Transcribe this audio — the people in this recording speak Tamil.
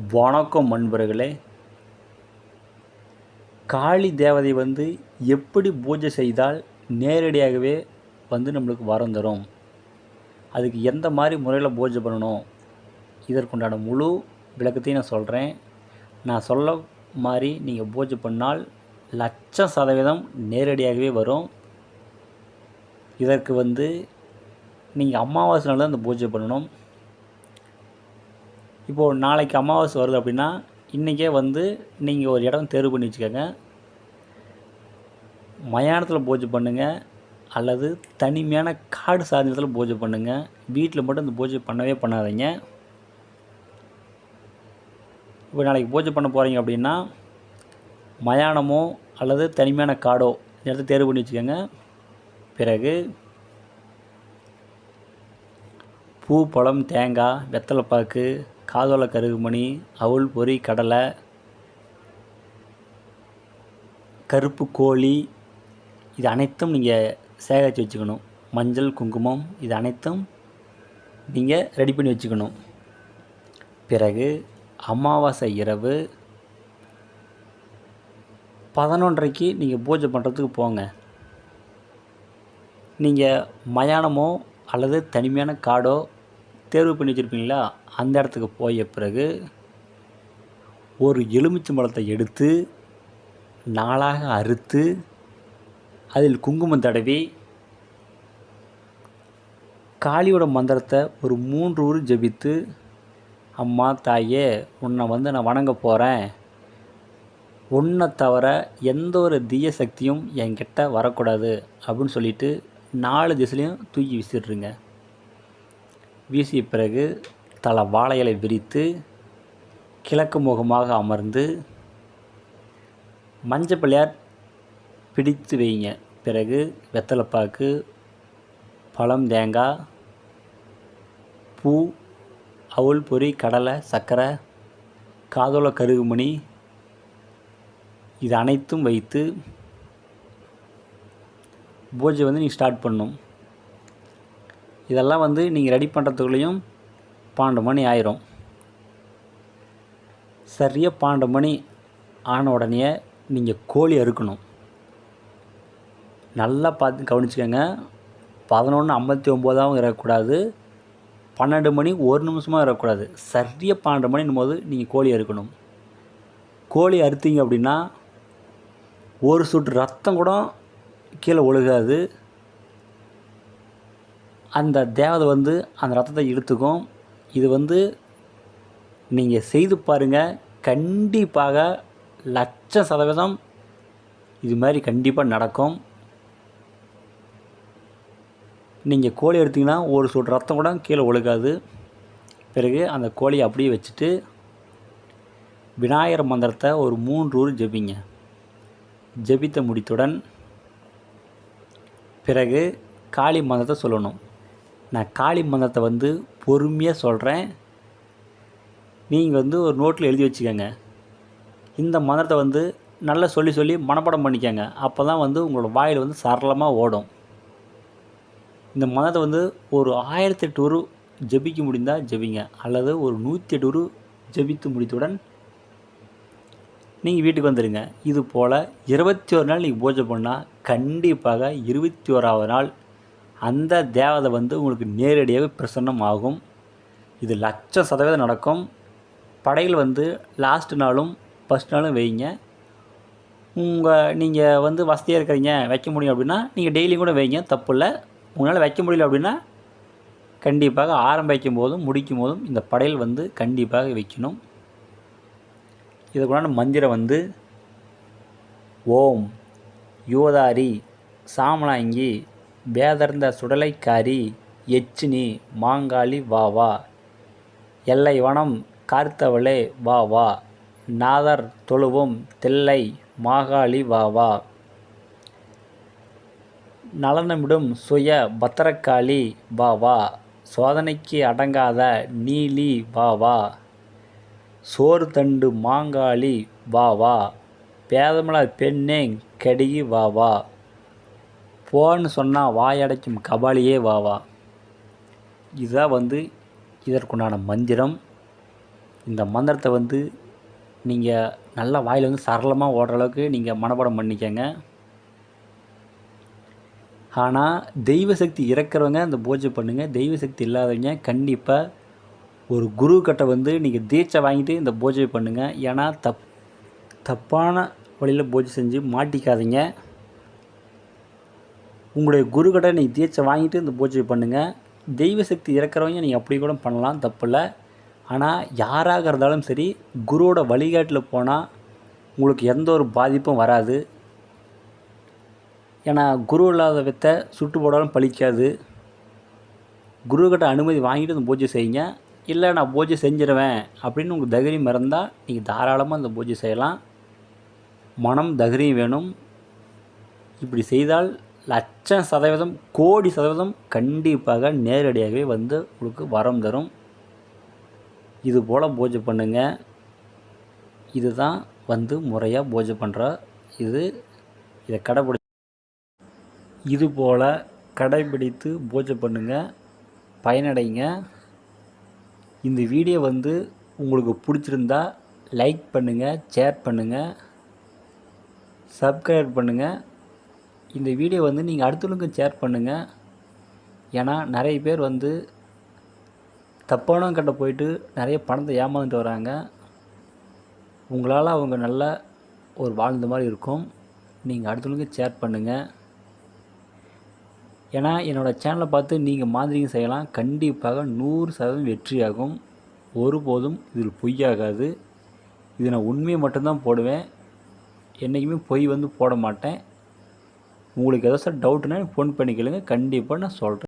வணக்கம் நண்பர்களே. காளி தேவதை எப்படி பூஜை செய்தால் நேரடியாகவே நம்மளுக்கு வரம் தரும், அதுக்கு எந்த மாதிரி முறையில் பூஜை பண்ணணும், இதற்குண்டான முழு விளக்கத்தையும் நான் சொல்கிறேன். நான் சொல்ல மாதிரி நீங்கள் பூஜை பண்ணால் 100% நேரடியாகவே வரும். இதற்கு நீங்கள் அமாவாசை நாள் தான் இந்த பூஜை பண்ணணும். இப்போது நாளைக்கு அமாவாசை வருது அப்படின்னா இன்றைக்கே நீங்கள் ஒரு இடம் தேர்வு பண்ணி வச்சுக்கோங்க. மயானத்தில் பூஜை பண்ணுங்கள் அல்லது தனிமையான காடு சார்ந்த இடத்துல பூஜை பண்ணுங்கள். வீட்டில் மட்டும் இந்த பூஜை பண்ணவே பண்ணாதீங்க. இப்போ நாளைக்கு பூஜை பண்ண போகிறீங்க அப்படின்னா மயானமோ அல்லது தனிமையான காடோ இந்த இடத்த தேர்வு பண்ணி வச்சுக்கோங்க. பிறகு பூ, பழம், தேங்காய், வெத்தலைப்பாக்கு, காதோலை கருகுமணி, அவுள் பொரி, கடலை, கருப்பு கோழி, இது அனைத்தும் நீங்கள் சேகரித்து வச்சுக்கணும். மஞ்சள், குங்குமம், இது அனைத்தும் நீங்கள் ரெடி பண்ணி வச்சுக்கணும். பிறகு அமாவாசை இரவு 11:30க்கு நீங்கள் பூஜை பண்ணுறதுக்கு போங்க. நீங்கள் மயானமோ அல்லது தனிமையான காடோ தேர்வு பண்ணி வச்சுருப்பீங்களா, அந்த இடத்துக்கு போய பிறகு ஒரு எலுமிச்சம்பழத்தை எடுத்து 4ஆக அறுத்து அதில் குங்குமம் தடவி காளியோட மந்திரத்தை ஒரு 3 உரு ஜபித்து, அம்மா தாயே உன்னை நான் வணங்க போகிறேன், உன்னை தவிர எந்த ஒரு தீய சக்தியும் என்கிட்ட வரக்கூடாது அப்படின்னு சொல்லிவிட்டு 4 திசையிலையும் தூக்கி வீசிடுறீங்க. வீசிய பிறகு தலை வாழை இலை விரித்து கிழக்கு முகமாக அமர்ந்து மஞ்சள் பிள்ளையார் பிடித்து வைங்க. பிறகு வெத்தலைப்பாக்கு, பழம், தேங்காய், பூ, அவுள் பொரி, கடலை, சர்க்கரை, காதோலை கருகுமணி, இது அனைத்தும் வைத்து பூஜை நீங்கள் ஸ்டார்ட் பண்ணணும். இதெல்லாம் நீங்கள் ரெடி பண்ணுறதுக்குள்ளேயும் 12 மணி ஆயிரும். சரியாக 12 மணி ஆன உடனே நீங்கள் கோழி அறுக்கணும். நல்லா பார்த்து கவனிச்சுக்கோங்க. 11:59 இருக்கக்கூடாது, 12 மணி 1 நிமிஷமாக இருக்கக்கூடாது. சரியாக 12 மணின்னும் போது நீங்கள் கோழி அறுக்கணும். கோழி அறுத்தீங்க அப்படின்னா ஒரு சொட்டு ரத்தம் கூட கீழே ஒழுகாது. அந்த தேவதை அந்த ரத்தத்தை இழுத்துக்கும். இது நீங்கள் செய்து பாருங்கள். கண்டிப்பாக 100% இது மாதிரி கண்டிப்பாக நடக்கும். நீங்கள் கோழி எடுத்திங்கன்னா ஒரு சொட்டு ரத்தம் கூட கீழே ஒழுகாது. பிறகு அந்த கோழியை அப்படியே வச்சுட்டு விநாயகர் மந்திரத்தை ஒரு 3 உரு ஜபிங்க. ஜபித்த முடித்துடன் பிறகு காளி மந்திரத்தை சொல்லணும். நான் காளி மந்திரத்தை பொறுமையாக சொல்கிறேன். நீங்கள் ஒரு நோட்டில் எழுதி வச்சுக்கோங்க. இந்த மந்திரத்தை நல்லா சொல்லி மனப்பாடம் பண்ணிக்கோங்க. அப்போ தான் உங்களோட வாயில் சரளமாக ஓடும். இந்த மந்திரத்தை ஒரு 1008 உரு ஜபிக்க முடிந்தால் ஜபிங்க, அல்லது ஒரு 108 உரு ஜபித்து முடித்தவுடன் நீங்கள் வீட்டுக்கு வந்துடுங்க. இது போல் 21 நாள் நீங்கள் பூஜை பண்ணால் கண்டிப்பாக 21ஆவது நாள் அந்த தேவதை உங்களுக்கு நேரடியாக பிரசன்னம் ஆகும். இது 100% நடக்கும். படையில் லாஸ்ட் நாளும் ஃபஸ்ட் நாளும் வைங்க. நீங்கள் வசதியாக இருக்கிறீங்க, வைக்க முடியும் அப்படின்னா நீங்கள் டெய்லி கூட வைங்க, தப்பு இல்லை. உங்களால் வைக்க முடியல அப்படின்னா கண்டிப்பாக ஆரம்பிக்கும் போதும் முடிக்கும் போதும் இந்த படையில் கண்டிப்பாக வைக்கணும். இதுக்குள்ளான மந்திரம் ஓம் யோதாரி சாமலாங்கி வேதர்ந்த சுடலைக்காரி எச்சினி மாங்காளி வா வா, எல்லை வனம் கார்த்தவளே வா வா, நாதர் தொழுவும் தில்லை மாகாளி வா வா, நலனமிடும் சுய பத்திரக்காளி வா வா, சோதனைக்கு அடங்காத நீலி வா வா, சோறு தண்டு மாங்காளி வா வா, பேதமல பெண்ணே கடிகி வா வா, போன்னு சொன்னால் வாயடைக்கும் கபாலியே வா வா. இதுதான் இதற்குண்டான மந்திரம். இந்த மந்திரத்தை வந்து நீங்கள் நல்லா வாயில் வந்து சரளமாக ஓடுற அளவுக்கு நீங்கள் மனப்பாடம் பண்ணிக்கங்க. ஆனால் தெய்வ சக்தி இறக்கிறவங்க அந்த பூஜை பண்ணுங்கள். தெய்வ சக்தி இல்லாதவங்க கண்டிப்பாக ஒரு குரு கிட்ட வந்து நீங்கள் தீட்சை வாங்கிட்டு இந்த பூஜை பண்ணுங்கள். ஏன்னா தப்பான வழியில் பூஜை செஞ்சு மாட்டிக்காதீங்க. உங்களுடைய குரு கிட்ட நீங்கள் தீட்சை வாங்கிட்டு இந்த பூஜை பண்ணுங்கள். தெய்வ சக்தி இறக்கிறவங்க நீங்கள் அப்படி கூட பண்ணலாம், தப்பில்லை. ஆனால் யாராக இருந்தாலும் சரி, குருவோட வழிகாட்டில் போனால் உங்களுக்கு எந்த ஒரு பாதிப்பும் வராது. ஏன்னா குரு இல்லாத வித்தை சுட்டு போடாலும் பழிக்காது. குருக்கிட்ட அனுமதி வாங்கிட்டு அந்த பூஜை செய்யுங்க. இல்லை நான் பூஜை செஞ்சிடுவேன் அப்படின்னு உங்களுக்கு தைரியம் இருந்தால் நீங்கள் தாராளமாக அந்த பூஜை செய்யலாம். மனம் தைரியம் வேணும். இப்படி செய்தால் 1,00,000%, கோடி சதவீதம் கண்டிப்பாக நேரடியாகவே வந்து உங்களுக்கு வரம் தரும். இது போல் பூஜை பண்ணுங்க. இதுதான் வந்து முறையாக பூஜை பண்ணுற இதை இது போல் கடைபிடித்து பூஜை பண்ணுங்கள், பயனடைங்க. இந்த வீடியோ வந்து உங்களுக்கு பிடிச்சிருந்தா லைக் பண்ணுங்கள், ஷேர் பண்ணுங்கள், சப்ஸ்கிரைப் பண்ணுங்கள். இந்த வீடியோ வந்து நீங்கள் அடுத்தவங்களுக்கு ஷேர் பண்ணுங்கள். ஏன்னா நிறைய பேர் வந்து தப்பானவங்கிட்ட போயிட்டு நிறைய பணத்தை ஏமாந்துட்டு வராங்க. உங்களால் அவங்க நல்ல ஒரு வாழ்ந்த மாதிரி இருக்கும். நீங்கள் அடுத்தவங்களுக்கு ஷேர் பண்ணுங்கள். ஏன்னா என்னோடய சேனலை பார்த்து நீங்கள் மாந்திரிகம் செய்யலாம். கண்டிப்பாக 100% வெற்றியாகும். ஒருபோதும் இதில் பொய்யாகாது. இது நான் உண்மையை மட்டும்தான் போடுவேன். என்றைக்குமே பொய் வந்து போட மாட்டேன். உங்களுக்கு ஏதாச்சும் டவுட்னா ஃபோன் பண்ணி கேளுங்க. கண்டிப்பாக நான் சொல்கிறேன்.